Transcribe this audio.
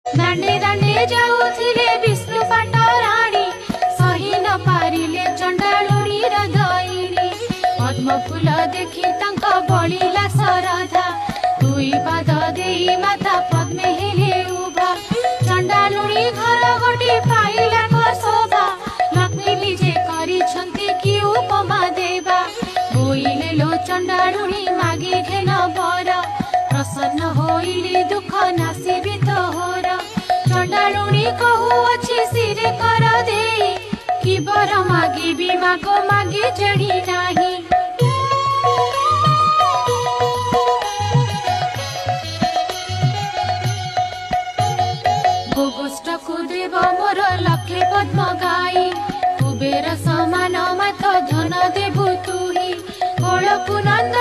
दांडे दांडे जाऊथिले विष्णु पाट राणी सही न पारिले चंडालुणी रदईनी पद्म फूल देखि तांका बलिला सरधा दुई पाद देई माता पद्मे हेले उभा चंडालुणी घर गोटे पाइला को शोभा लक्ष्मी निजे करिछंती कि उपमा देवा बोइले लो चंडालुणी मागे घेन बर प्रसन्न होइले दुख नासिबे तोहर चंडालुणी कहू अछि सिरे कर दे कि बर मागी बीमा को मागी जड़ी नाही गोष्ठ को देव मोर लक्षे पद्म गाई कुबेर समान मत धन देबु तुही कोलपु नंद